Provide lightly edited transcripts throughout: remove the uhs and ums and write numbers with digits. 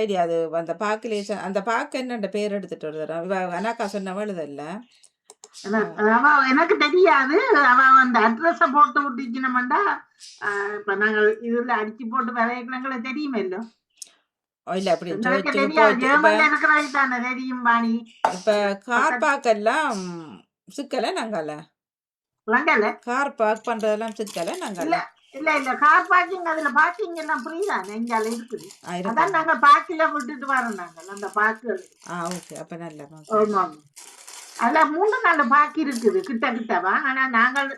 சரி அது அந்த பாக்குலேஷன் அந்த பாக்கு என்னன்ற பேர் எடுத்துட்டு வருதுறா அனாக்கா சொன்னவ எழுதல்ல எனக்கு தெரியாது. அவ அந்த அட்ரஸ போட்டு விட்டுச்சுனோம்டா இப்ப நாங்கள் இதுல அடிச்சு போட்டு விளையாடுறவங்களை தெரியுமே இல்ல இல்ல அப்படி எங்களுக்கு தெரியாது. ஜெர்மன்ல இருக்கிறது தானே தெரியும் பாணி. இப்ப கார் பார்க்கெல்லாம் சிக்கல நாங்கல்ல கார் பார்க் பண்றதெல்லாம் சிக்கல நாங்கல்ல இல்ல இல்ல கார் பார்க்கிங் அதுல பார்க்கிங் எல்லாம் ஃப்ரீ தானே இங்க இருக்குது. அதான் நாங்க பார்க்கில விட்டுட்டு வரோம் நாங்கள் அந்த பார்க்குகள். ஓகே அப்ப நல்ல ஆமா அதுல 3 4 பார்க் இருக்குது கிட்ட கிட்டவா. ஆனா நாங்கள்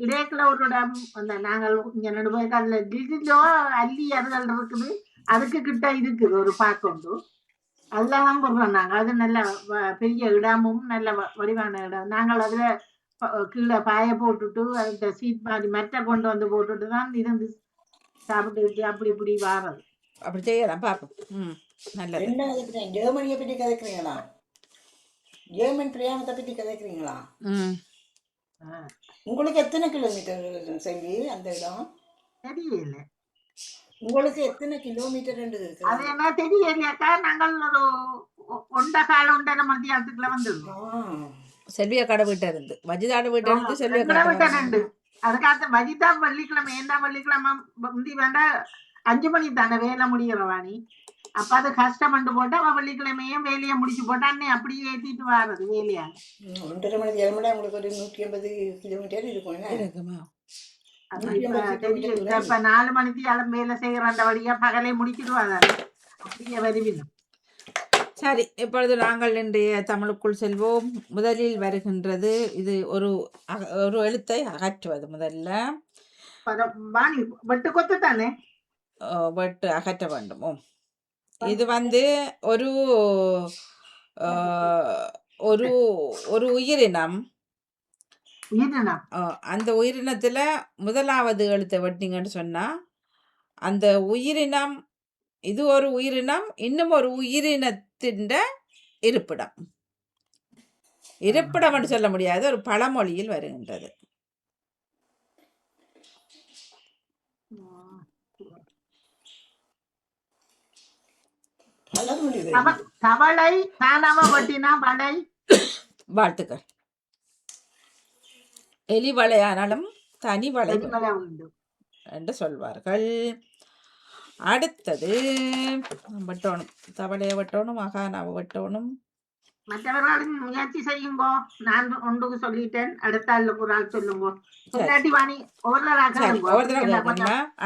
இடையக்குள்ள ஒரு இடம் அந்த நாங்கள் இங்க நடுவோம் அதுல டிஜிலோ அள்ளி அதுகள் இருக்குது. அதுக்கு கிட்ட இருக்குது ஒரு பார்க் உண்டு. அதெல்லாம் போடுறோம் நாங்க. அது நல்ல பெரிய இடமும் நல்ல வடிவான இடம். நாங்கள் அதுல கீழே பாய போட்டுட்டு அந்த சீட் மாதிரி மெட்டை கொண்டு வந்து போட்டுட்டு தான் இருந்து சாப்பிட்டு அப்படி இப்படி வாரது. அப்படி செய்யலாம் பார்ப்போம். நல்லது. என்ன கதைக்கிறீங்க? ஜெர்மனியை பற்றி கதைக்கிறீங்களா? ஜெர்மன் பிரயாணத்தை பற்றி கதைக்கிறீங்களா? உங்களுக்கு எத்தனை கிலோமீட்டர் செல்வி அந்த இடம்? தெரியல. உங்களுக்கு எத்தனை கிலோமீட்டர் அது என்ன தெரியலையாக்கா. நாங்கள் ஒரு 1.5 மத்தியானத்துக்குள்ள வந்துடுவோம். செல்வியா கடை வீட்டை இருந்து வஜிதாட வீட்டை இருந்து செல்வியா கடை அதுக்காக வஜிதா வெள்ளிக்கிழமை ஏண்டா வெள்ளிக்கிழமை முந்தி வேண்டா 5 மணி தானே வேலை முடிகிறவாணி. அப்ப அது கஷ்டம் போட்டு அவ வெள்ளிக்கிழமையும் வேலையை முடிச்சு போட்டா அன்னை அப்படியே ஏத்திட்டு வாரது வேலையா. 1.5 மணி நேரம் உங்களுக்கு ஒரு 180 கிலோமீட்டர் இருக்குமா? இப்ப 4 மணிக்கு வேலை செய்யற அந்த வழியா பகலை முடிச்சிடுவாதானே அப்படியே வருவினும். சரி, இப்பொழுது நாங்கள் இன்றைய தமிழுக்குள் செல்வோம். முதலில் வருகின்றது இது ஒரு எழுத்தை அகற்றுவது. முதல்ல வெட்டு கொத்து தானே வெட்டு அகற்ற வேண்டும். இது ஒரு ஒரு ஒரு உயிரினம். அந்த உயிரினத்துல முதலாவது எழுத்தை வெட்டிங்கன்னு சொன்னா அந்த உயிரினம் இது ஒரு உயிரினம் இன்னும் ஒரு உயிரினத்தின் இருப்பிடம். இருப்பிடம் என்று சொல்ல முடியாது, ஒரு பழமொழியில் வருகின்றது. வாழ்த்துக்கள். எலி வளையானாலும் தனி வளை என்று சொல்வார்கள். அடுத்தது வெட்டணும், தவளையை வெட்டணும், மகானாவை வெட்டணும். மற்றவர்களும் முயற்சி செய்யுங்கோ. நான் ஒன்றுக்கு சொல்லிட்டேன். அடுத்த ஆள் ஒரு ஆள் சொல்லுங்க.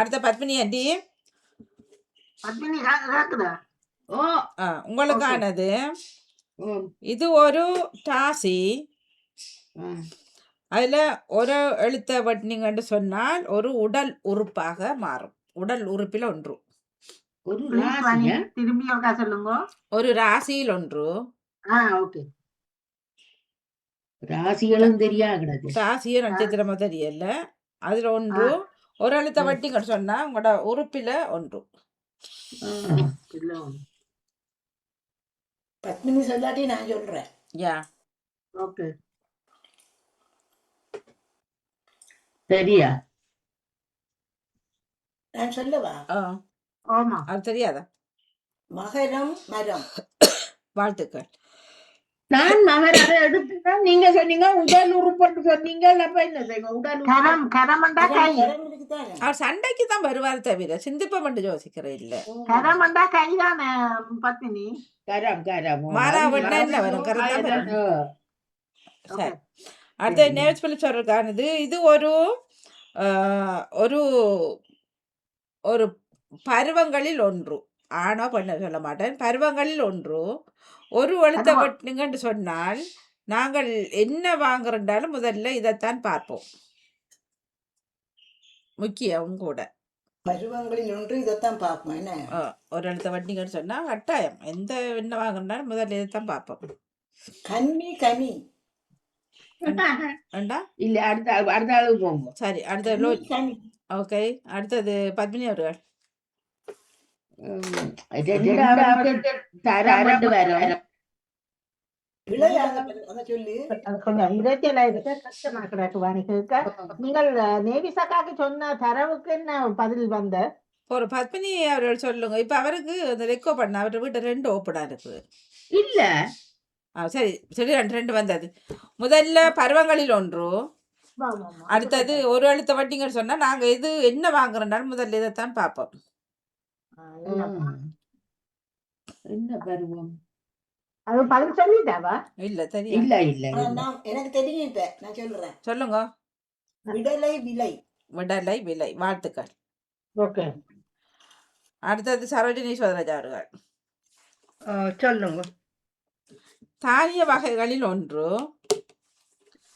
அடுத்த பத்மினி ஆண்டி உங்களுக்கானது. இது ஒரு ராசி. அதுல ஒரு எழுத்த வெட்டினீங்கன்னு சொன்னால் ஒரு உடல் உறுப்பாக மாறும். உடல் உறுப்பில் ஒன்று. திரும்பி சொல்லுங்க. ஒரு ராசியில் ஒன்று. ராசிகளும் தெரியாது, ராசியும் நட்சத்திரமோ தெரியல. அதுல ஒன்று ஒரு எழுத்த வெட்டிங்கன்னு சொன்னா உங்களோட உறுப்பில ஒன்று. பத்மினி சொல்லாட்டி நான் சொல்றேன். சரியா? நான் சொல்லவா? அது தெரியாதா? மகரம் மரம். வாழ்த்துக்கள். நான் மகர எடுத்துதான் நீங்க சொன்னீங்க. உடல் உறுப்பு சொன்னீங்க. அப்ப என்ன செய்யுங்க? உடல் அவர் சண்டைக்கு தான் வருவார் தவிர சிந்திப்ப மட்டும் யோசிக்கிற இல்ல. கரமண்டா கைதானே பத்மினி. கரம் மாறாவட்னா என்ன வரும்? கரம். சரி, அடுத்த நேவ் சொல்லி சொல்றதுக்கானது. இது ஒரு ஒரு ஒரு பருவங்களில் ஒன்று. ஆணோ பண்ண சொல்ல மாட்டேன். பருவங்களில் ஒன்று. ஒரு எழுத்த வெட்டுங்கன்னு சொன்னால் நாங்கள் என்ன வாங்குறோம்னாலும் முதல்ல இதைத்தான் பார்ப்போம். முக்கியம் கூட. பருவங்களில் ஒன்று இதைத்தான் பார்ப்போம். என்ன ஒரு எழுத்த வெட்டிங்கன்னு சொன்னா கட்டாயம் எந்த என்ன வாங்குறோம்னாலும் முதல்ல இதைத்தான் பார்ப்போம். கன்னி கனி இல்ல. அடுத்த அளவு போங்க. சரி, அடுத்த ஓகே. அடுத்தது பத்மினி அவர்கள். நீங்கள் நேவிசக்காக்கு சொன்ன தரவுக்கு என்ன பதில் வந்த ஒரு பத்மினி அவர்கள் சொல்லுங்க. இப்ப அவருக்கு அந்த ரெக்கோ பண்ண அவர் வீட்டு 2 ஓப்பனா இருக்குது. இல்ல சரி சரி 2 வந்தது. முதல்ல பருவங்களில் ஒன்று, அடுத்தது ஒரு எழுத்த வட்டிங்கன்னு சொன்னா நாங்க இது என்ன வாங்குறோம்னாலும் முதல்ல இதைத்தான் பார்ப்போம். என்ன பருவம்? அது பதில் சொல்லிட்டாவா? இல்ல தெரியும். இல்ல இல்ல ஆனா இல்ல. எனக்கு தெரியும். இப்ப நான் சொல்றேன். சொல்லுங்க. விடலை விலை. விடலை விலை. வாழ்த்துக்கள். ஓகே. அடுத்தது சரோஜினி சோதராஜ் அவர்கள். சொல்லுங்க. தானிய வகைகளில் ஒன்று.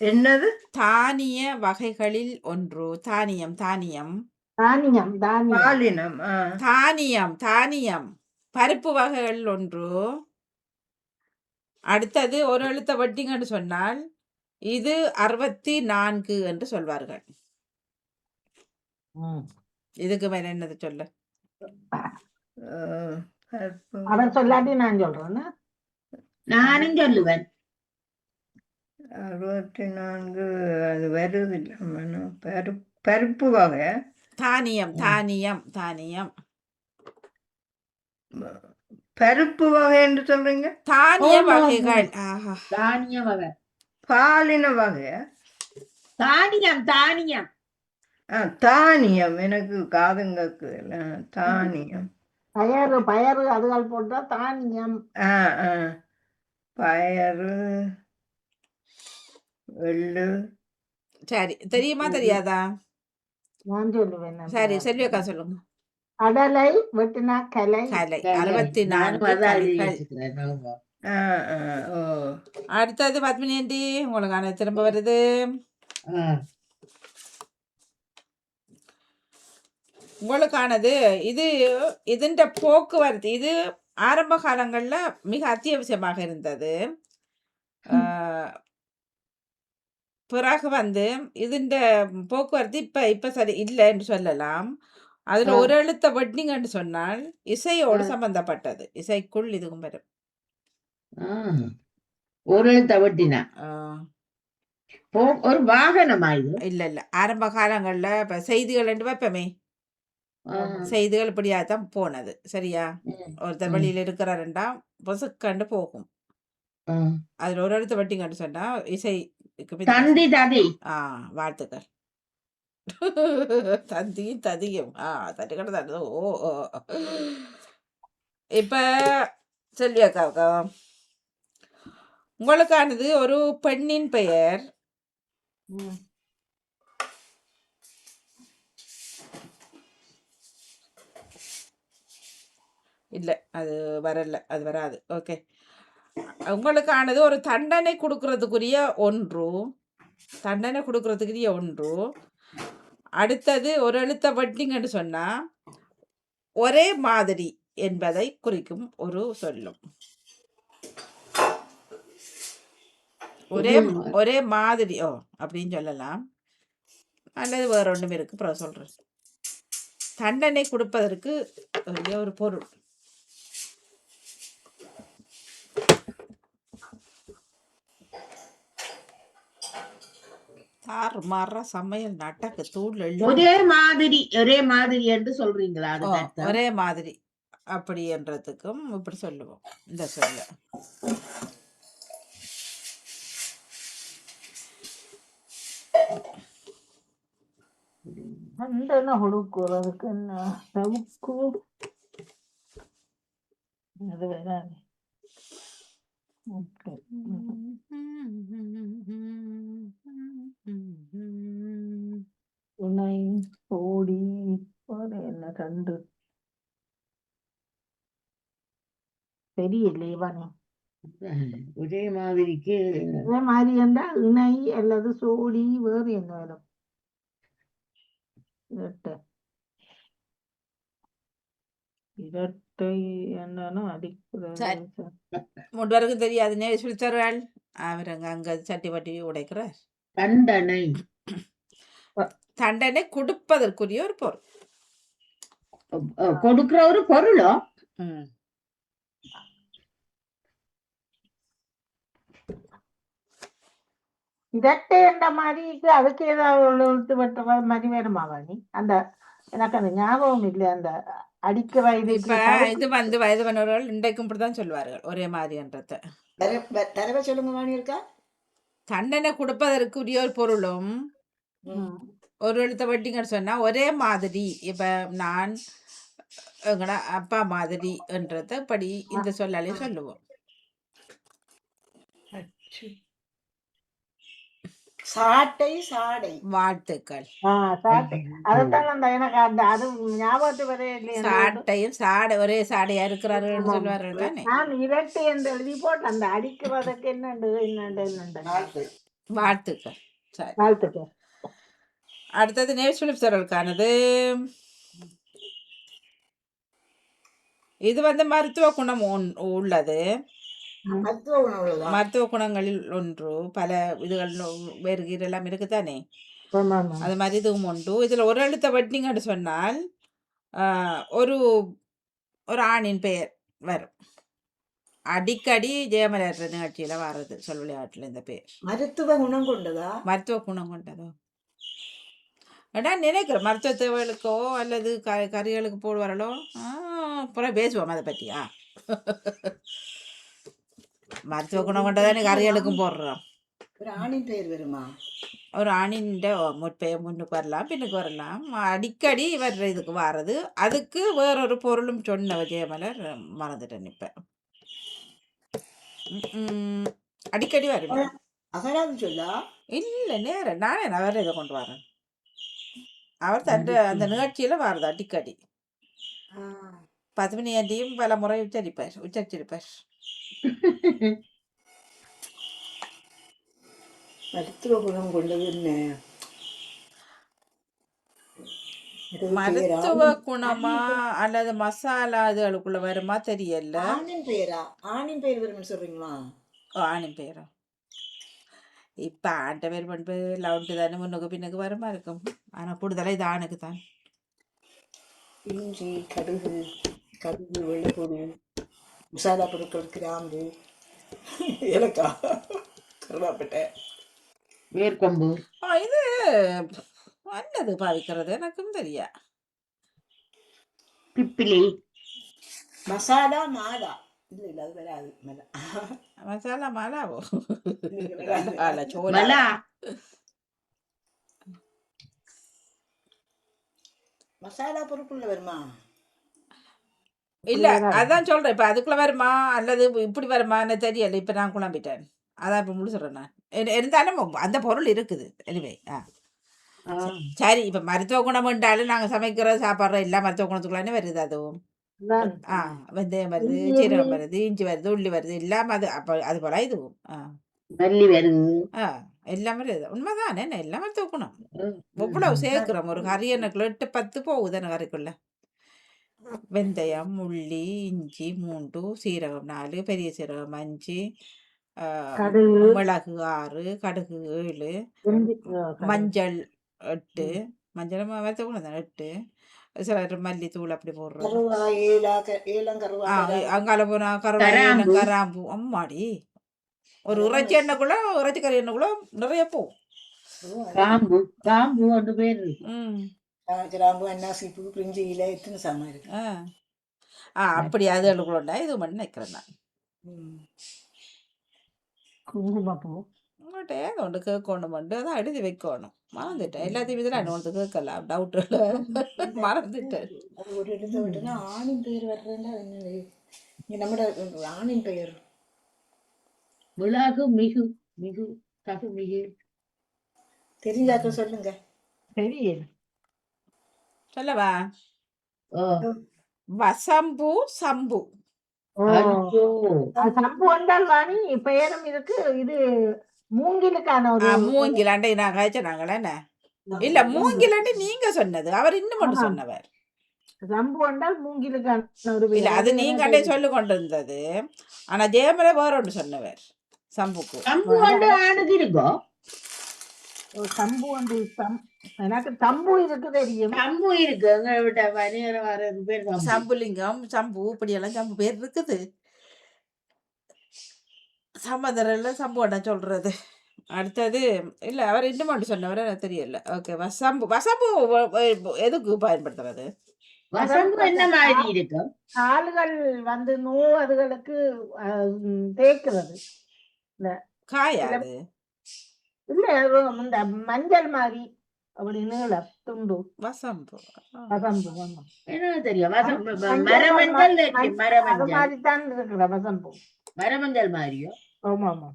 என்னது? தானிய வகைகளில் ஒன்று. தானியம் தானியம் தானியம் தானியம் பாலினம். தானியம் தானியம் பருப்பு வகைகளில் ஒன்று. அடுத்தது ஒரு எழுத்த வட்டிங்கன்னு சொன்னால் இது 64 என்று சொல்வார்கள். இதுக்கு மேல என்னது சொல்ல? அவன் சொல்லாட்டி நான் சொல்றேன். நானும் சொல்லுவேன். 64 அது வருது இல்லை. பருப்பு வகை. தானியம் தானியம் தானியம் பருப்பு வகை என்று சொல்றீங்க? தானிய வகைகள். ஆஹா. தானிய வகை. பாலின வகை. தானியம் தானியம் தானியம் எனக்கு காதுங்களுக்கு தானியம். பயறு பயறு அதுகள் போட்டா தானியம். பயறு எள்ளு. சரி தெரியுமா தெரியாதா? நான் சொல்லுவேன். சரி செல்வியக்கா சொல்லுங்க. கடலை வெட்டினா கலை. கலை 64 கலைகள். அடுத்தது பத்மினி ஆண்டி உங்களுக்கான திரும்ப வருது. உங்களுக்கானது இது இதுன்ற போக்குவரத்து. இது ஆரம்ப காலங்கள்ல மிக அத்தியாவசியமாக இருந்தது. பிறகு வந்து இதுன்ற போக்குவரத்து இப்ப சரி இல்லை என்று சொல்லலாம். அதுல ஒரு எழுத்த வட்டிங்கன்னு சொன்னால் இசையோடு சம்பந்தப்பட்டது. இசைக்குள் இதுவும் வரும். ஒரு எழுத்த வட்டினா ஒரு வாகனமா இது? இல்ல இல்ல ஆரம்ப காலங்கள்ல இப்ப செய்திகள் ரெண்டு வைப்பமே, செய்திகள் இப்படியாதான் போனது. சரியா? ஒருத்தர் வழியில இருக்கிறாருண்டா பொசுக்கண்டு போகும். அதுல ஒரு எழுத்த வட்டிங்கன்னு சொன்னா இசை. தந்தி ததி. வாழ்த்துக்கள். தந்தியும் ததியும் தட்டுக்கட்ட தட்டு. ஓ இப்ப செல்வி அக்காவுக்கா உங்களுக்கானது ஒரு பெண்ணின் பெயர். இல்ல அது வரல, அது வராது. ஓகே, உங்களுக்கானது ஒரு தண்டனை கொடுக்கறதுக்குரிய ஒன்று. தண்டனை கொடுக்கறதுக்குரிய ஒன்று. அடுத்தது ஒரு எழுத்த வட்டிங்கன்னு சொன்னா ஒரே மாதிரி என்பதை குறிக்கும் ஒரு சொல்லும். ஒரே மாதிரி அப்படின்னு சொல்லலாம், அல்லது வேற ஒண்ணும் இருக்கு. அப்புறம் சொல்றேன். தண்டனை கொடுப்பதற்கு ஒரு பொருள். தாறுமாற சமையல் நடக்கு தூள். ஒரே மாதிரி என்று சொல்றீங்களா? ஒரே மாதிரி அப்படி என்றதுக்கும் இப்படி சொல்லுவோம் இந்த சொல்ல. தண்டனை கொடுக்கிறதுக்கு என்ன சவுக்கு அது வராது. துணை ஓடி என்ன கண்டு தெரியலையே. ஒரே மாதிரிக்கு அதே மாதிரி இருந்தா இணை அல்லது சோடி வேறு என்ன வரும்? இரட்டை என்னன்னா அடிக்கிறது. மூன்று வரைக்கும் தெரியாது. சொல்லி தருவாள். அவருங்க அங்க சட்டி வட்டி உடைக்கிறார். தண்டனை. தண்டனை கொடுப்பதற்குரிய ஒரு பொருள். கொடுக்கிற ஒரு பொருளோ? இரட்டை என்ற மாதிரி அதுக்கு ஏதாவது எழுத்து வெட்ட மாதிரி வேணுமா? நீ அந்த எனக்கு அந்த ஞாபகம் இல்லை அந்த அடிக்கிற இப்ப இதுக்கு தடுப்பு. இது வந்து வயது வந்தவர்கள் இன்றைக்கும் இப்படிதான் சொல்வார்கள் ஒரே மாதிரின்றத. தரவை சொல்லுங்க வாணி இருக்கா. தண்டனை கொடுப்பதற்குரிய ஒரு பொருளும் ம். ஒரு எழுத்த வட்டிங்கன்னு சொன்னா ஒரே மாதிரி. இப்ப நான் எங்கட அப்பா மாதிரி என்றத படி இந்த சொல்லாலே சொல்லுவோம். சாட்டை சாடை. வாழ்த்துக்கள். சாட்டை. அதைத்தான் அந்த எனக்கு அந்த அது ஞாபகத்து வரையே இல்லையே. சாட்டையும் சாடை ஒரே சாடையா இருக்கிறார்கள் சொல்வார்கள் தானே. நான் இரட்டை என்று எழுதி போட்டு அந்த அடிக்கிறதுக்கு என்னண்டு வாழ்த்து. வாழ்த்துக்கள். சரி, வாழ்த்துக்கள். அடுத்தது நேர்ச்சுலிப் சொற்களுக்கானது. இது வந்து மருத்துவ குணம் உள்ளது. மருத்துவ உணவுதான். மருத்துவ குணங்களில் ஒன்று. பல இதுகள் வேறு கீரெல்லாம் இருக்குதானே. ஆமா, ஆமா. அது மாதிரி இதுவும் உண்டு. இதுல ஒரு எழுத்த வட்டிங்கன்னு சொன்னால் ஒரு ஒரு ஆணின் பெயர் வரும். அடிக்கடி ஜெயமலர் நிகழ்ச்சியில வர்றது சொல் விளையாட்டுல இந்த பேர். மருத்துவ குணம் கொண்டதா. மருத்துவ குணம் கொண்டதோ நான் நினைக்கிறேன். மருத்துவ தேவைகளுக்கோ அல்லது கறிகளுக்கு போடுவார்களோ. அப்புறம் பேசுவோம் அதை பற்றியா. மருத்துவ குணம் கொண்டதானே கறிகளுக்கும் போடுறோம். ஒரு ஆணின் பெயர் வருமா. ஒரு ஆணின் முற்பெயர் முன்னுக்கு வரலாம் பின்னுக்கு வரலாம். அடிக்கடி வர்ற இதுக்கு வர்றது. அதுக்கு வேறொரு பொருளும் சொன்ன ஜெயமலர் மறந்துட்டேன் இப்ப. அடிக்கடி வருவேன். அகராது சொல்லா இல்ல நேரம் நானே வேற இதை கொண்டு வரேன். அவர் அந்த நிகழ்ச்சியில வருது அடிக்கடி. 10 மணி ஆண்டியும் பல முறை உச்சரிச்சிருப்பார். மருத்துவ குணம் கொண்டது என்ன. மருத்துவ குணமா அல்லது மசாலா இதுகளுக்குள்ள வருமா தெரியல. ஆணின் பெயரா. ஆணின் பெயர் வரும்னு சொல்றீங்களா. ஆணின் பெயரா. இப்ப ஆண்ட பேர் பண்பு லவுண்டு தானே முன்னுக்கு பின்னுக்கு வருமா இருக்கும். ஆனா கூடுதலா இது ஆணுக்கு தான். இஞ்சி கடுகு வெள்ளைப்பொடி மசாலா பொருட்கள் கிராம்பு ஏலக்காய் கருவாப்பட்டை வேர்க்கம்பு. இது என்னது பாவிக்கிறது எனக்கும் தெரியா. பிப்பிலி. மசாலா மாலா. இல்ல அது வராது. மசாலா மாலாவோ மசாலா பொருட்குள்ள வருமா. இல்ல அதான் சொல்றேன். இப்ப அதுக்குள்ள வருமா அல்லது இப்படி வருமான்னு தெரியல. இப்ப நான் குழம்பிட்டேன். அதான் இப்ப முடிச்சுறேன் நான். இருந்தாலும் அந்த பொருள் இருக்குது. எனிவே சரி. இப்ப மருத்துவ குணம் என்றாலும் நாங்க சமைக்கிற சாப்பாடுற எல்லா மருத்துவ குணத்துக்குள்ளானே வருது. அதுவும் வெந்தயம் வருது, சீரகம் வருது, இஞ்சி வருது, உள்ளி வருது, எல்லாம் அது அப்ப அது போல இதுவும் எல்லாம் வருது. உண்மைதான். என்ன எல்லாம் மருத்துவ குணம். எவ்வளவு சேர்க்கிறோம் ஒரு கறி. எனக்குள்ள 8-10 போகுது அந்த கறிக்குள்ள. வெந்தயம், உள்ளி, இஞ்சி 3, சீரகம் 4, பெரிய சீரகம் 5, மிளகு 6, கடுகு 7, மஞ்சள் 8. மஞ்சள் மருத்துவ குணம் தான் 8. சில மல்லித்தூள் அப்படி போடுறோம். அங்கால போனா கராம்பு. அம்மாடி ஒரு இறைச்சி எண்ணெய்க்குள்ள இறைச்சி கறி எண்ணெய்க்குள்ள நிறைய போகும். கிராம்பு அன்னாசிப்பூ பிரிஞ்சி இலை எத்தனை சாமான் இருக்கு. அப்படி அதுகளுக்குள்ள இது பண்ணி நினைக்கிறேன் நான். குங்குமப்பூ ஒன்று கேட்கணும் மட்டும் அதான் எழுதி வைக்கணும். மறந்துட்டேன். எல்லாத்தையும் இதில் ஒன்று கேட்கலாம். டவுட்டு மறந்துட்டேன். ஒரு எழுத விட்டுனா ஆணின் பெயர் வர்றேன்னா நம்மட ஆணின் பெயர் மிளகு மிகு மிகு தகு மிகு தெரிஞ்சாக்க சொல்லுங்க. தெரியல சொல்லவா. வசம்பு சம்பு. சம்பு வந்தால் வாணி பெயரும் இருக்கு. இது மூங்கிலுக்கான ஒரு மூங்கிலாண்டை நான் கழிச்சனாங்களே என்ன. இல்ல மூங்கிலாண்டி நீங்க சொன்னது. அவர் இன்னும் மட்டும் சொன்னவர். சம்பு வந்தால் மூங்கிலுக்கான ஒரு இல்ல அது நீங்க சொல்லு கொண்டு இருந்தது. ஆனா ஜெயமலை வேற ஒன்று சொன்னவர் சம்புக்கு. சம்பு வந்து ஆணுக்கு இருக்கும். சம்பு வந்து எனக்கு தம்பு இருக்கு தெரியும். சம்பு இருக்கு. எங்க விட்ட வரையற வர பேர் சம்புலிங்கம் சம்பு இப்படியெல்லாம் சம்பு பேர் இருக்குது. சம்பந்தரில் சம்பு என்ன சொல்றது. அடுத்தது இல்ல அவர் இன்னும் மட்டும் சொன்னவர் எனக்கு தெரியல. ஓகே, வசம்பு. வசம்பு எதுக்கு பயன்படுத்துறது? வசம்பு என்ன மாதிரி இருக்கும்? கால்கள் வந்து நோவதுகளுக்கு தேய்க்கிறது. இந்த காயா சில அது? இல்ல இந்த மஞ்சள் மாதிரி அப்படி நீள துண்டு வசம்பு. வசம்பு. ஆமா. என்ன தெரியும்? வசம்பு மஞ்சள் அது மரமஞ்சள் அது மரமஞ்சள் மாதிரிதான் இருக்கிற வசம்பு. மரமஞ்சள் மாதிரியோ? ஆமா ஆமா.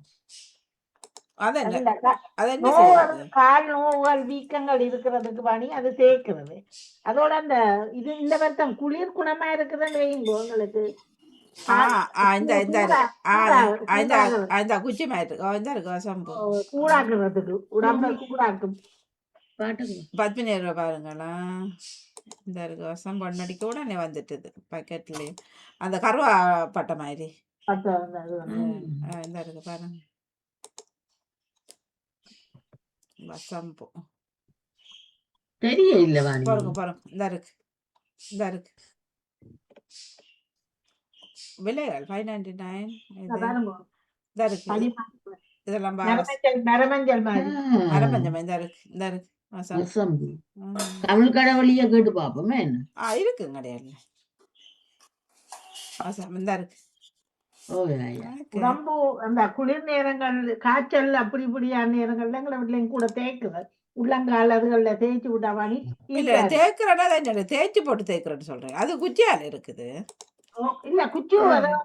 அது அது என்ன? இந்த அது என்ன செய்யறது? கால் நோவுகள் வீக்கங்கள் இருக்கிறதுக்கு பணி அது தேய்க்கிறது. அதோட அந்த இது இந்த வருத்தம் குளிர் குணமா இருக்குதுன்னு வைங்க உங்களுக்கு. இந்த குச்சி மாதிரி இந்த இருக்கு வசம்பு. சூடாக்குறதுக்கு உடம்ப சூடாக்கும். பத்மினி பாருங்களா, இந்த இருக்கு வசம் பொன்னடிக்க உடனே வந்துட்டுது பக்கெட்லயும் அந்த கருவா பட்டை மாதிரி. இந்த இருக்கு பாருங்க வசம்பு. தெரிய இல்ல பாருங்க பாருங்க, இந்த இருக்கு இந்த இருக்கு விலைகள் 599. இந்த இருக்கு இதெல்லாம் மரமஞ்சள் மாதிரி மரமஞ்சம். இந்த இருக்கு இந்த இருக்கு வசம்பு. தமிழ் கடவுளிய கேட்டு பாப்போமே. என்ன இருக்கு கிடையாது வசம். இந்த இருக்கு உடம்பு அந்த குளிர் நேரங்கள் காய்ச்சல் அப்படி இப்படியான நேரங்கள்ல எங்களை வீட்லயும் கூட தேய்க்குது. உள்ளங்கால் அதுகள்ல தேய்ச்சி விட்டா வாணி இல்ல தேய்க்கிறேன்னா தேய்ச்சி போட்டு தேய்க்கிறேன்னு சொல்றேன். அது குச்சியால இருக்குது. இல்ல குச்சி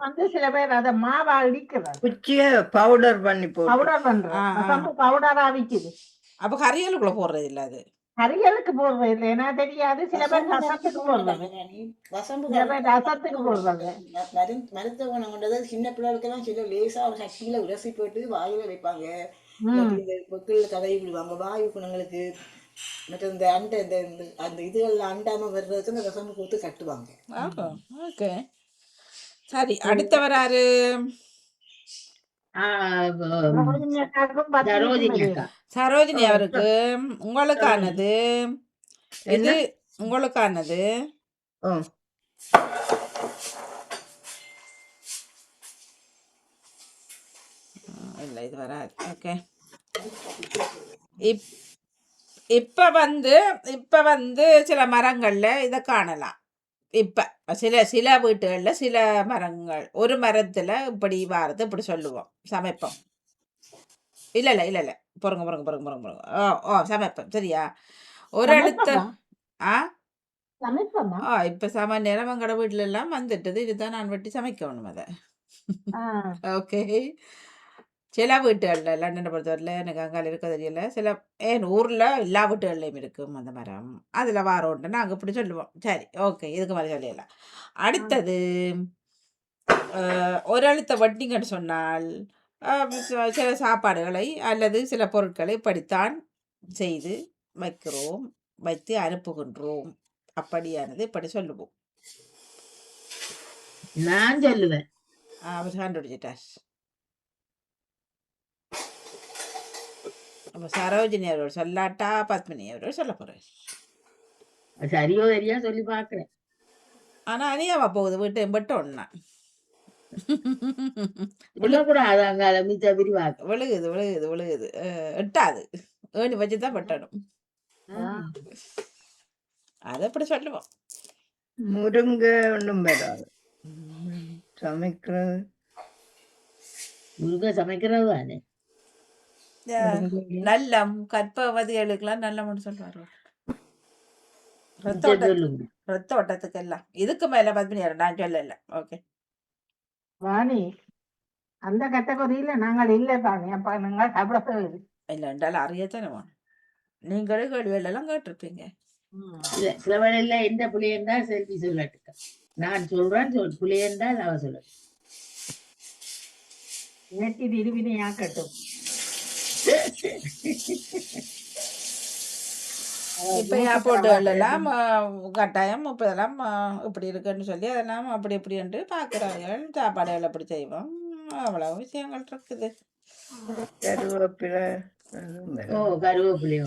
வந்து சில பேர் அத மாவா இடிக்கிறது. குச்சிய பவுடர் பண்ணி பவுடர் பண்றோம். பவுடரா விக்குது. அப்ப கறியலுக்குள்ள போடுறது இல்ல. அது கறிகளுக்கு போடுறது இல்லை. ஏன்னா தெரியாது. சில பேர் ரசத்துக்கு போடுறது. சில பேர் ரசத்துக்கு போடுறாங்க. மருத்துவ குணம் கொண்டது சின்ன பிள்ளைகளுக்கெல்லாம் சில லேசா ஒரு சக்தியில உரசி போட்டு வாயில வைப்பாங்க. பொக்கில தடவி விடுவாங்க வாயு குணங்களுக்கு. மற்ற இந்த அண்டை அந்த இதுகள் அண்டாம வர்றதுக்கு இந்த ரசம் கொடுத்து கட்டுவாங்க. ஓகே சரி, அடுத்தவராரு சரோஜினி அவருக்கு உங்களுக்கானது. இது உங்களுக்கானது. இல்ல இது வராது. ஓகே, இப்ப வந்து சில மரங்கள்ல இத காணலாம். இப்ப சில வீட்டுகள்ல சில மரங்கள் ஒரு மரத்துல இப்படி வாரது இப்படி சொல்லுவோம், சமைப்போம். இல்ல பொறுங்க. சமைப்போம். சரியா? ஒரு எழுத்த இப்ப சாமானியம் எங்கட வீட்டுல எல்லாம் வந்துட்டது. இதுதான் நான் வெட்டி சமைக்கணும் அத. ஓகே, சில வீட்டுகள்ல லண்டனை பொறுத்தவரையில எனக்கு அங்கால இருக்க தெரியல. சில ஊர்ல எல்லா வீட்டுகள்லயும் இருக்கும் அந்த மரம். அதுல வாரோண்டு நாங்க இப்படி சொல்லுவோம். சரி, ஓகே, இதுக்கு மாதிரி சொல்லிடலாம். அடுத்தது ஒரு எழுத்த வட்டிங்கன்னு சொன்னால் சில சாப்பாடுகளை அல்லது சில பொருட்களை இப்படித்தான் செய்து வைத்து அனுப்புகின்றோம். அப்படியானது இப்படி சொல்லுவோம். நான் சொல்லுவேன். அவர் கண்டுபிடிச்சிட்டார். சரோஜினி அவர்கள் சொல்லாட்டா பத்மினி அவர்கள் சொல்ல போறேன். சரியோ சரியா சொல்லி பாக்குறேன். ஆனா அணியாவா போகுது வீட்டு எம்பட்டு ஒண்ணா விழுகுது எட்டாது. ஏணி வச்சுதான் பட்டணும். அது எப்படி சொல்லுவோம். முருங்கை ஒன்றும் வராது. சமைக்கிறது சமைக்கிறது நல்லம் கற்பவதிகளுக்கெல்லாம் நல்லம்னு சொல்றாரு. ரத்த ஓட்டத்துக்கு எல்லாம் இதுக்கு மேல பத்மினி நான் சொல்லல. ஓகே வாணி, அந்த கேட்டகரியில நாங்கள் இல்லை தானே. அப்ப நாங்கள் சாப்பிட இல்ல என்றாலும் அறியத்தானே வேணும். நீங்களும் கேள்விகள் எல்லாம் கேட்டிருப்பீங்க. சில வேளையில எந்த புள்ளியண்டா செல்வி சொல்லட்டுக்க. நான் சொல்றேன் புள்ளியண்டா அவ சொல்ல நேற்று இருவினையாக்கட்டும். இப்ப ஏர்போர்ட்டுகள் எல்லாம் கட்டாயம் இப்ப இதெல்லாம் இப்படி இருக்குன்னு சொல்லி அதெல்லாம் அப்படி இப்படி என்று பாக்குறார்கள். சாப்பாடுகள் அப்படி செய்வோம். அவ்வளவு விஷயங்கள் இருக்குது. கருவேப்பிலை கருவேப்பிலையோ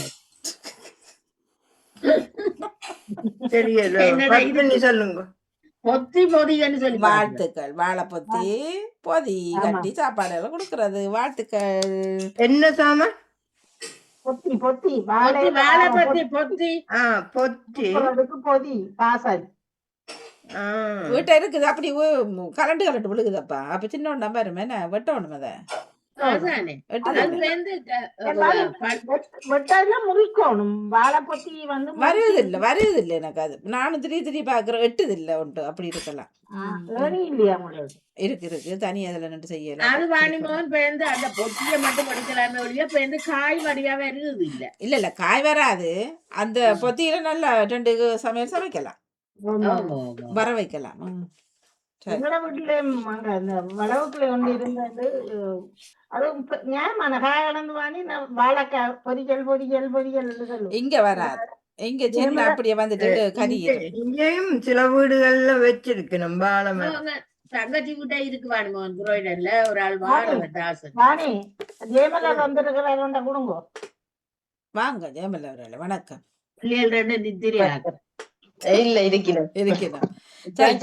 தெரியல. சொல்லுங்க. பொத்தி பொதிகன்னு சொல்லி பாருங்க. வாழ்த்துக்கள். வாழை பொத்தி பொதி ஆமா கட்டி சாப்பாடு எல்லாம் கொடுக்கறது. வாழ்த்துக்கள். என்ன சாமான்? பொத்தி பொத்தி பொத்தி வாழையில வாழை வாழை பத்தி பொத்தி பொத்தி பொத்தி. கொடுக்கறதுக்கு பொதி பாசல். வீட்டை இருக்குது அப்படி கரண்ட் விழுகுதப்பா. அப்ப சின்ன ஒண்ணா பாருமே என்ன வெட்ட ஒண்ணுமே அதை அதானே. வெட்டுது அது இல்லை. வந்து வெட்டால முறிக்கணும். வாழை பொத்தி வந்து வருது இல்லை எனக்கு அது. நானும் திடீர் பாக்குறேன். வெட்டுது இல்லை ஒன்று அப்படி இருக்கலாம். ஏறி இல்லையா உங்களுக்கு? இருக்கு தனி அதுல நின்று செய்யலாம். அது வாணிமோகன் பேருந்து அந்த பொத்திய மட்டும் படிக்கலாமே ஒழிய பேருந்து காய் வடியாவே இருக்குது இல்ல. இல்ல காய் வராது. அந்த பொத்தியில நல்லா 2 சமையல் சமைக்கலாம். வர வைக்கலாம். எங்கள வீட்டுலயும் அங்க அந்த வளவுக்குள்ள ஒண்ணு இருந்தது. அது ஞாபகம் காய் கடந்து வாங்கி வாழைக்காய் பொரிகள் பொரிகள் பொரிகள் சொல்லுவோம். இங்க வராது. இங்க சின்ன அப்படியே வந்துட்டு கறி இங்கேயும் சில வீடுகள்ல வச்சிருக்கணும் வாழை மரம். தங்கச்சி கிட்ட இருக்கு வாணிமோகன் குரோயிடர்ல ஒரு ஆள் வாழை தாசன். வாணி ஜெயமலர் வந்திருக்கிறாங்க கொடுங்க. வாங்க ஜெயமலா அவர்களே வணக்கம். பிள்ளைகள் 2 நித்திரையாக இல்ல இருக்கிறேன்.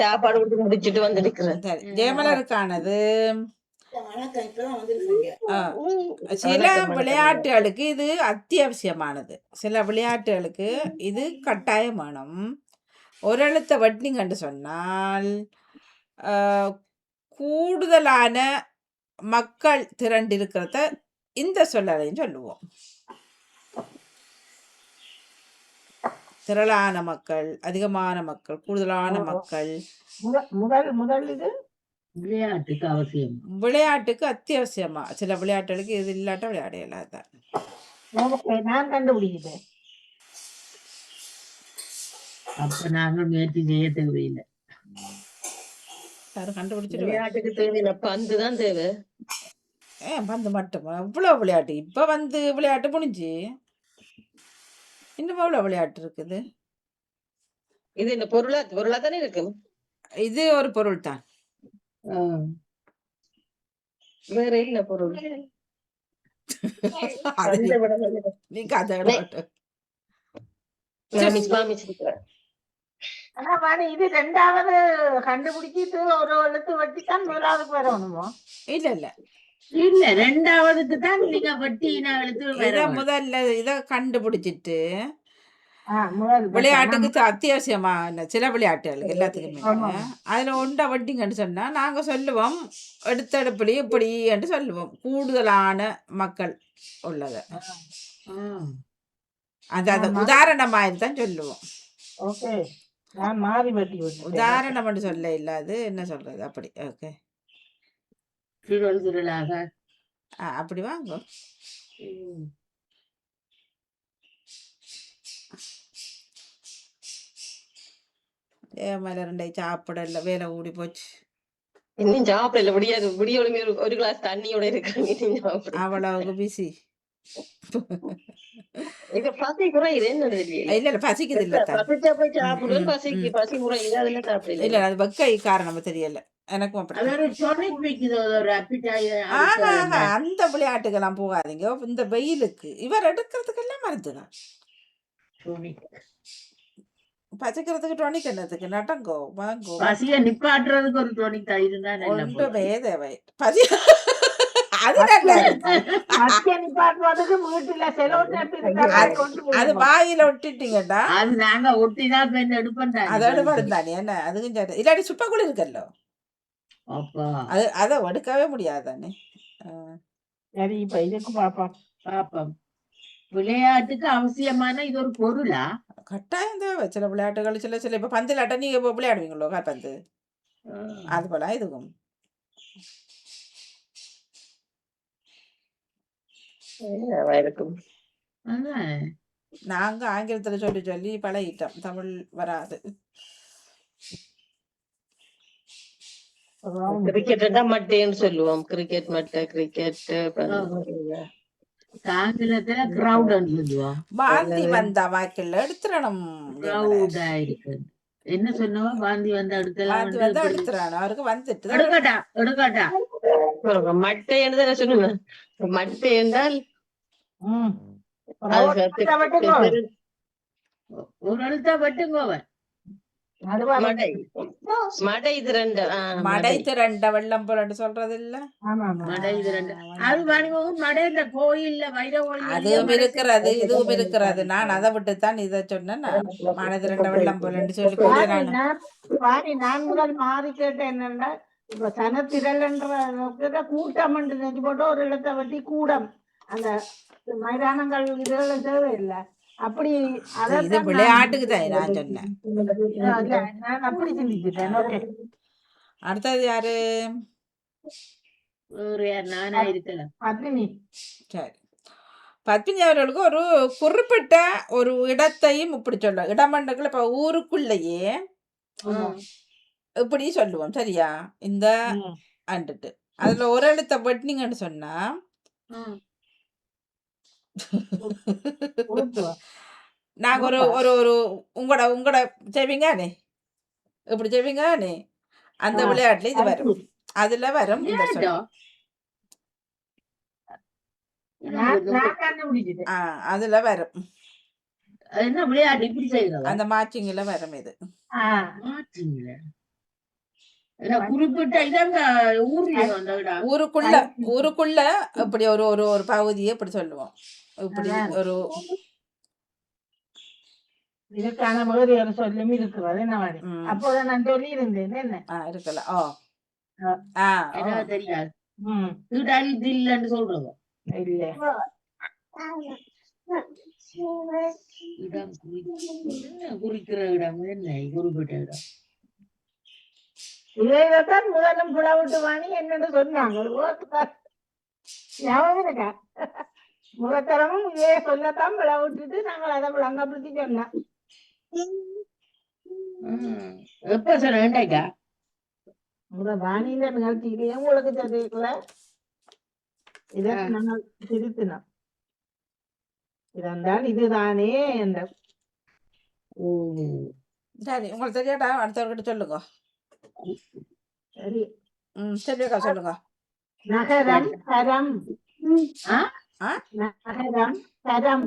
சாப்பாடு கொடுத்து முடிச்சுட்டு வந்திருக்கிறேன். சரி ஜெயமலருக்கானது வணக்கம். இப்பதான் வந்திருக்கீங்க. சில விளையாட்டுகளுக்கு இது அத்தியாவசியமானது. சில விளையாட்டுகளுக்கு இது கட்டாயமானம். ஒரு எழுத்த வெட்டிங்கன்னு சொன்னால் கூடுதலான மக்கள் திரண்டிருக்கிறத இந்த சொல்லலையும் சொல்லுவோம். திரளான மக்கள், அதிகமான மக்கள், கூடுதலான மக்கள். முதல் இது விளையாட்டுக்கு அவசியம். விளையாட்டுக்கு அத்தியாவசியமா. சில விளையாட்டுகளுக்கு இது இல்லாட்ட விளையாட இல்லாதான். நான் கண்டுபிடிக்கிறேன். அப்ப நாங்கள் முயற்சி செய்ய தேவையில்லை. யாரும் கண்டுபிடிச்சிட்டு விளையாட்டுக்கு தேவையில்லை, பந்து தான் தேவை. பந்து மட்டுமா? இவ்வளவு விளையாட்டு. இப்ப விளையாட்டு முடிஞ்சு இன்னும் எவ்வளவு விளையாட்டு இருக்குது. இது என்ன பொருளா தானே இருக்கு. இது ஒரு பொருள் தான். வேற என்ன பொருள்? நீங்க அதை ஆனா வாணி இது 2வது கண்டுபிடிச்சிட்டு ஒரு எழுத்து வெட்டித்தான் 1ஆவதுக்கு வரணுமோ? இல்ல 2ஆவதுக்கு தான் நீங்க வெட்டினா எழுத்து. முதல்ல இத கண்டுபிடிச்சிட்டு விளையாட்டுக்கு அத்தியாவசியமான சில விளையாட்டுகளுக்கு எல்லாத்துக்குமே அதுல ஒன்றை வட்டிங்கன்னு சொன்னா நாங்க சொல்லுவோம் எடுத்தடுப்படி இப்படி என்று சொல்லுவோம். கூடுதலான மக்கள் உள்ளத அந்த உதாரணமாக தான் சொல்லுவோம். உதாரணம் சொல்ல இல்லாது என்ன சொல்றது அப்படி. ஓகே அப்படி வாங்க. மலரண்டை சாப்பிடல, வேலை கூடி போச்சு. இன்னும் சாப்பிடல, விடிய ஒரு கிளாஸ் தண்ணியோட இருக்கு. அவ்வளவு பிசி. பசி குறையுது என்ன தெரியல. இல்ல பசிக்குது இல்ல சாப்பிடுவேன், பசி குறையுது, அதெல்லாம் சாப்பிடல. இல்ல அது வெக்கை காரணம் தெரியல எனக்கும். அந்த விளையாட்டுக்கெல்லாம் போகாதீங்க. இந்த வெயிலுக்கு இவர் எடுக்கிறதுக்கு எல்லாம் மருந்துதான். பசிக்கிறதுக்கு டொனிக் என்னத்துக்கு? நடங்கோ வாங்கோ. பசிய நிப்பாட்டுறதுக்கு ஒரு டொனிக் ஒன்றுமே தேவை. பசி அது வாயில ஒட்டிட்டீங்கடா. அது நாங்க ஒட்டிதான் எடுப்போம். அதோட தானே என்ன அதுக்கும் சரி. இல்லாட்டி சுப்பக்குள்ள இருக்கല്ലോ, அதை எடுக்கவே முடியாதானே. சரி இப்ப இதுக்கு பாப்போம். விளையாட்டுக்கு அவசியமான இது ஒரு பொருளா? கட்டாயம் தேவை. சில விளையாட்டுகள் சில இப்ப பந்துலாட்ட நீங்க விளையாடுவீங்களோ கால்பந்து, அது போல இதுக்கும். நாங்க ஆங்கிலத்துல சொல்லி பழகிட்டோம், தமிழ் வராது. கிரிக்கெட் தான் மட்டைன்னு சொல்லுவோம். கிரிக்கெட் மட்டை, கிரிக்கெட். ஆங்கிலத்துல கிரவுட் சொல்லுவோம். பாந்தி வந்தா வாக்கில் எடுத்துடணும். என்ன சொன்னவா? பாந்தி வந்தா எடுத்துடணும். அவருக்கு வந்துட்டு எடுக்கட்டா மட்டை என்று சொல்லுவேன். மட்டை என்றால் ஒரு எழுத்தா வெட்டுங்கோவன். அதுவா மடை மடை இது ரெண்டு மடை திரண்ட வெள்ளம் போலன்னு சொல்றது இல்ல. ஆமா ஆமா மடை இது ரெண்டு அது வாணிபோகும் மடை இந்த கோயில்ல வைர கோயில் அதுவும் இருக்கிறது, இதுவும் இருக்கிறது. நான் அதை விட்டுத்தான் இதை சொன்னேன். மடை திரண்ட வெள்ளம் போலன்னு சொல்லி போட்டு நான் முதல் மாறி கேட்டேன் என்னன்னா இப்ப சனத்திரல்ன்ற கூட்டம் நினைச்சு போட்டு ஒரு இடத்தை வெட்டி கூடம் அந்த மைதானங்கள் இதெல்லாம் தேவையில்லை அப்படி இது விளையாட்டுக்கு தான் நான் சொன்னேன். நான் அப்படி சிந்திச்சுட்டேன். ஓகே அடுத்தது யாரு? வேறு யார் நானா இருக்கலாம். பத்மினி சரி, பத்மினி அவர்களுக்கு ஒரு குறிப்பிட்ட ஒரு இடத்தையும் இப்படி சொல்ல இடமண்டங்கள் இப்ப ஊருக்குள்ளேயே இப்படி சொல்லுவோம் சரியா? இந்த அண்டுட்டு அதுல ஒரு எழுத்த வெட்டினீங்கன்னு சொன்னா நாங்க ஒரு ஒரு ஒரு உங்களோட செய்வீங்கானே இப்படி செய்வீங்கானே அந்த விளையாட்டுல இது வரும். அதுல வரும் இந்த சொல். அதுல வரும் என்ன விளையாட்டு இப்படி செய்யறது அந்த மாச்சிங்ல வரும் இது. குறிப்பிட்ட இடம் ஊருக்குள்ள இப்படி ஒரு ஒரு ஒரு பகுதியை இப்படி சொல்லுவோம். இப்படி ஒரு இதுக்கான வேறு ஒரு சொல்லும் இருக்கிறது என்ன மாதிரி அப்போதான் நான் சொல்லி இருந்தேன் என்ன இருக்கலாம். தெரியாது இல்லன்னு சொல்றது இல்ல இடம் குறிக்கிற இடம் என்ன குறிப்பிட்ட இடம் இதைத்தான் முதலும் புலவிட்டு வாணி என்னன்னு சொன்னாங்க. ஞாபகம் இருக்கா? முதத்தரமும் இதே சொல்லத்தான் புலவிட்டுட்டு நாங்கள் அதை விளங்கப்படுத்தி சொன்னோம். எப்ப சொன்னா வாணியில நிகழ்ச்சியிலேயே உங்களுக்கு தெரியல இதை நாங்கள் திருத்தினோம். இதென்றால் இதுதானே என்ற சரி உங்களுக்கு தெரியாட்டா அடுத்தவர்கிட்ட சொல்லுங்க. சரி சரிக்கா சொல்லுங்க. நகரம் தரம் நகரம் தரம்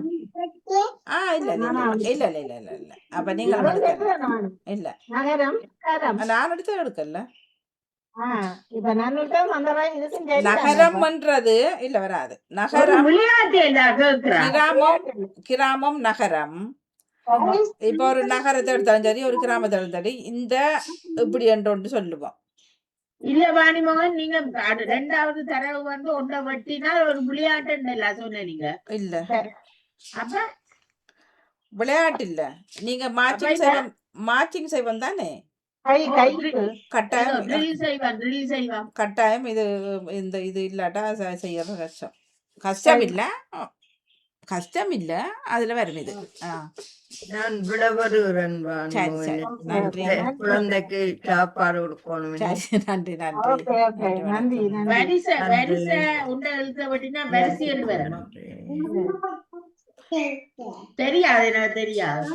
இல்ல இல்ல இல்ல இல்ல இல்ல இல்ல அப்ப நீங்க இல்ல நகரம் தரம் நான் எடுத்து எடுக்கல. இப்ப நான் நகரம்ன்றது இல்ல வராது. நகரம் கிராமம் நகரம். இப்ப ஒரு நகரத்தை எடுத்தாலும் சரி ஒரு கிராமத்தை எடுத்தாலும் சரி இந்த இப்படி என்று சொல்லுவோம். இல்ல வாணிமோகன் நீங்க ரெண்டாவது தரவு வந்து ஒன்றை வெட்டினால் ஒரு விளையாட்டு சொன்னீங்க. இல்ல அப்ப விளையாட்டு இல்ல நீங்க மாச்சிங் செய்வோம் தானே கட்டாயம். இது இந்த இது இல்லாட்டா செய்யறது கஷ்டம் இல்ல கஷ்டம் இல்ல அதுல வரும் இது. நான் விடவருகிறேன். நன்றி குழந்தைக்கு சாப்பாடு கொடுக்கணும். நன்றி நன்றி தெரியாது தெரியாது.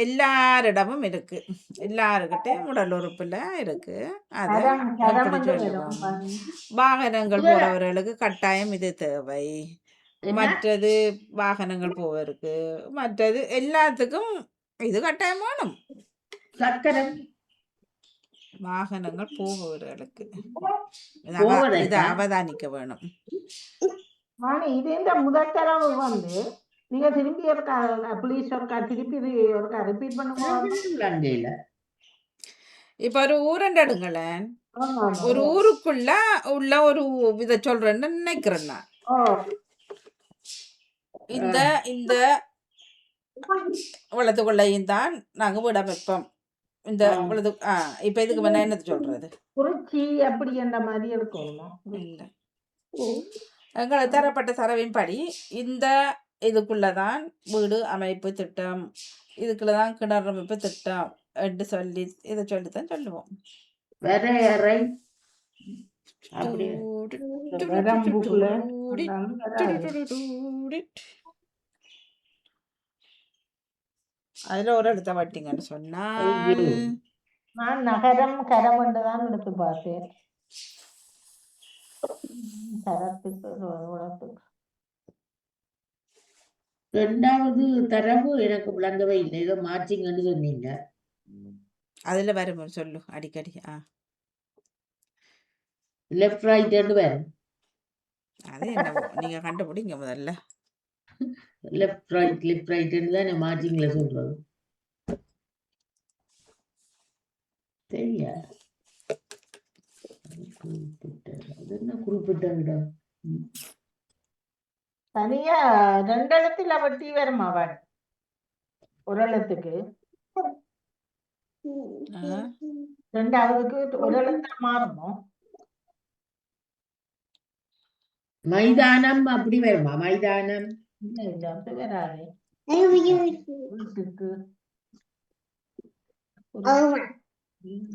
எல்லாரிடமும் இருக்கு. எல்லாருக்கிட்டையும் உடல் உறுப்புல இருக்கு. அத எப்படி சொல்லுவோம்? வாகனங்கள் போறவர்களுக்கு கட்டாயம் இது தேவை. மற்றது வாகனங்கள் போவதற்கு மற்றது எல்லாத்துக்கும் இது கட்டாயம் வேணும். வாகனங்கள் போபவர்களுக்கு இது அவதானிக்க வேணும். இது இந்த முதல் தரவு வந்து நீங்க திரும்பி போலீஸ் திருப்பி ரிப்பீட் பண்ணுங்க. இப்ப ஒரு ஊரண்ட எடுங்களேன். ஒரு ஊருக்குள்ள உள்ள ஒரு இதை சொல்றேன்னு நினைக்கிறேன் நான். இந்த இந்த வளத்துக்குள்ளையும் தான் நாங்க விட வைப்போம். இந்த வளத்து இப்ப இதுக்கு வேணா என்னது சொல்றது குறிச்சி அப்படி என்ற மாதிரி இருக்கும். இல்ல எங்களை தரப்பட்ட தரவின்படி இந்த இதுக்குள்ளதான் வீடு அமைப்பு திட்டம் இதுக்குள்ளதான் கிணறு அமைப்பு திட்டம் என்று சொல்லி இதை சொல்லித்தான் சொல்லுவோம். அதுல ஒரு இடத்த வட்டிங்கன்னு சொன்னால் நான் நகரம் கரம் என்றுதான் எடுத்து பார்த்தேன். ரெண்டாவது தரவு எனக்கு விளங்கவே இல்லை. ஏதோ மாச்சிங்கன்னு சொன்னீங்க. அதுல வரும் சொல்லு அடிக்கடி. லெஃப்ட் ரைட் ரெண்டு வரும். அது என்னவோ நீங்க கண்டுபிடிங்க முதல்ல. லெஃப்ட் ரைட் தானே மார்ஜிங்ல சொல்றது. சரியா? அது என்ன குறிப்பிட்ட இடம்? தனியா 2 எழுத்துல வட்டி வருமா அவன் ஒரு எழுத்துக்கு? ஆ. 2வதுக்கு ஒரு எழுத்து மாறுமோ? மைதானம் அப்படி வருமா? மைதானம் இல்ல அது வராது. வீட்டுக்கு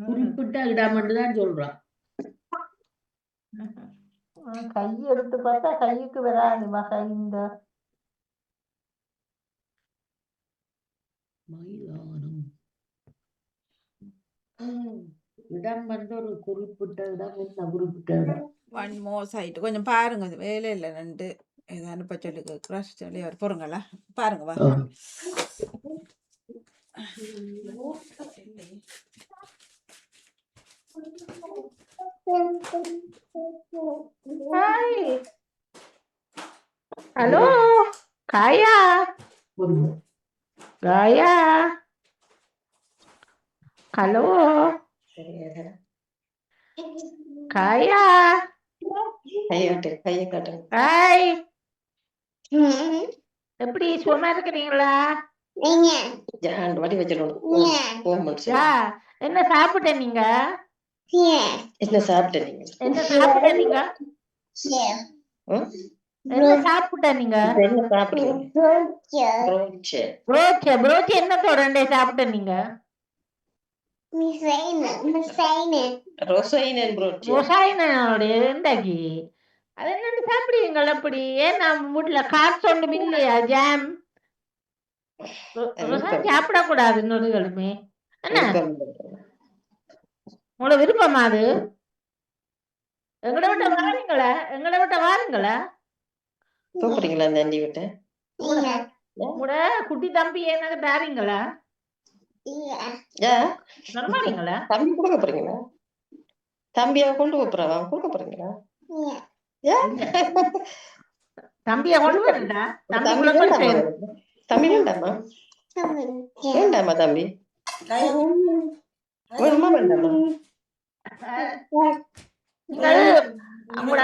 குறிப்பிட்ட இடம் தான் சொல்றான். கை எடுத்து பார்த்தா கைக்கு வராது வகை. இந்த மைதானம் இடம் வந்து ஒரு குறிப்பிட்ட இடம். என்ன குறிப்பிட்ட இடம்? ஒன் மோர் சைட் கொஞ்சம் பாருங்க. வேலை இல்லை நண்டு ஏதோ அனுப்ப சொல்லி கிராஷ் சொல்லி அவர் போறங்களா பாருங்க வா. ஹலோ காயா, காயா, ஹலோ காயா, கையை காட்டுங்க. ஹாய், எப்படி சும்மா இருக்கிறீங்களா? வடி வச்சிடணும். யா, என்ன சாப்பிட்ட நீங்க? என்ன சாப்பிட்ட நீங்க? என்ன சாப்பிட்ட நீங்க? என்ன சாப்பிட்ட நீங்க? என்ன சாப்பிடுறீங்க? புரோச்சி என்னத்தோட சாப்பிட்ட நீங்க? ரொசாயினோட இருந்தாக்கி அது என்னன்னு சாப்பிடுவீங்களா? அப்படி ஏன் நம்ம வீட்டுல காசு ஒண்ணும் இல்லையா? ஜாம் சாப்பிடக்கூடாது நொடிகளுமே. என்ன உங்களோட விருப்பமா அது? எங்களை விட்ட வாருங்களா, எங்களை விட்ட வாருங்களா. கூப்பிடுறீங்களா அந்த ஆண்டி விட்ட? உங்களோட குட்டி தம்பி எனக்கு தாரீங்களா? நம்பாதீங்களா? தம்பி கொடுக்க போறீங்களா? தம்பியை கொண்டு போறவா கொடுக்க போறீங்களா? தம்பியை கொண்டு வரா? தம்பி வேண்டாமா? வேண்டாமா தம்பி? வேணுமா வேண்டாமா? உங்களோட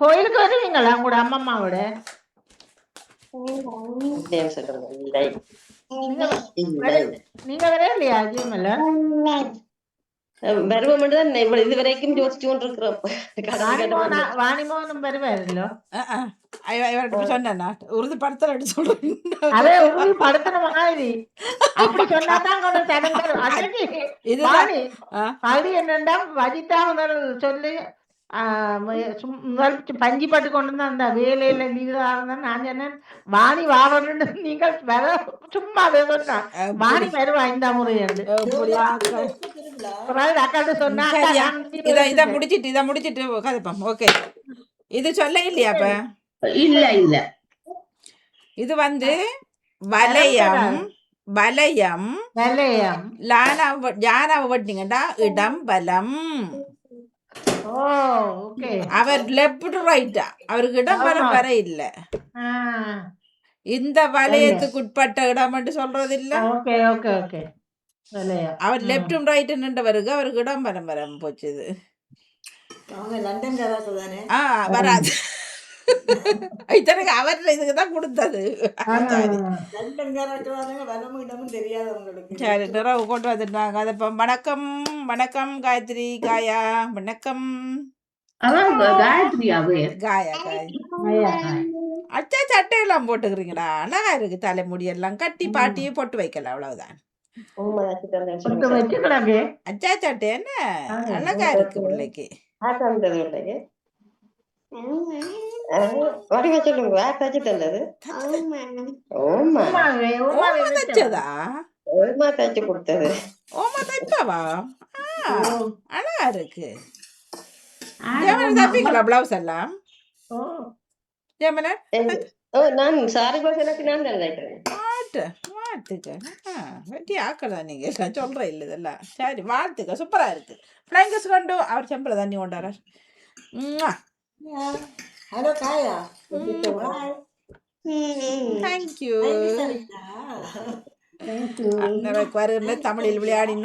கோயிலுக்கு வருவீங்களா உங்களோட அம்மம்மாவோட? நீங்க வரே இல்லையா? ஜீவமல்ல வருவம் தான் இது வரைக்கும் யோசிச்சு கொண்டு இருக்கிறோம். வாணிமோகனும் வருவாருல்லோ. சொன்னா உறுதிப்படுத்தல சொல்றேன். அதே உறுதிப்படுத்தின மாதிரி அப்படி சொன்னாதான் கொஞ்சம் என்னண்டா வஜிதா சொல்லி பஞ்சி பட்டு கொண்டு வந்து அந்த வேலையில நீதான் நான் சொன்னேன் வாணி வாரன்னு நீங்கள் வர சும்மா வாணி வருவா இந்த முறை அக்காட்ட சொன்னா இதை முடிச்சிட்டு கதைப்போம். ஓகே, இது சொல்ல இல்லையாப்ப? இல்ல இல்ல, இது வந்து வலயம் வலயம் வலயம் யானாவை வட்டிங்கடா இடம் பலம். ஓகே, அவர் லெப்ட் ரைட்டா, அவருக்கு இடம் பலம் வர இல்ல. இந்த வலயத்துக்கு உட்பட்ட இடம் சொல்றது இல்ல. ஓகே ஓகே ஓகே, அவர் லெப்டும் ரைட்டு நின்றவருக்கு அவருக்கு இடம் பலம் வர போச்சுது. லண்டன் தானே வராது. இத்தனைக்கு அவர் இதுக்குதான் கொடுத்தது. சரி, நிறைவு கொண்டு வந்துட்டாங்க. அதை வணக்கம் வணக்கம் காயத்ரி காயா வணக்கம். காயா அச்சா சட்டையெல்லாம் போட்டுக்கிறீங்களா? அழகா இருக்கு. தலைமுடியெல்லாம் கட்டி பாட்டியே போட்டு வைக்கல, அவ்வளவுதான். அச்சா சட்டை என்ன அழகா இருக்கு பிள்ளைக்கு. அழகா இருக்கு. தப்பிங்களா பிளவுஸ் எல்லாம்? நான் சாரி பாஸ் எனக்கு நான் தான் மாட்டுக்க வெட்டி ஆக்கலாம் நீங்க எல்லாம் சொல்ற இல்லை இதெல்லாம். சரி வாழ்த்துக்க சூப்பரா இருக்கு. ஃப்ளைங்கஸ் கொண்டு அவர் செம்பில் தண்ணி கொண்டாரு. ஹலோ காயா தேங்க்யூ. சரிதா வருகின்ற தமிழில் விளையாடி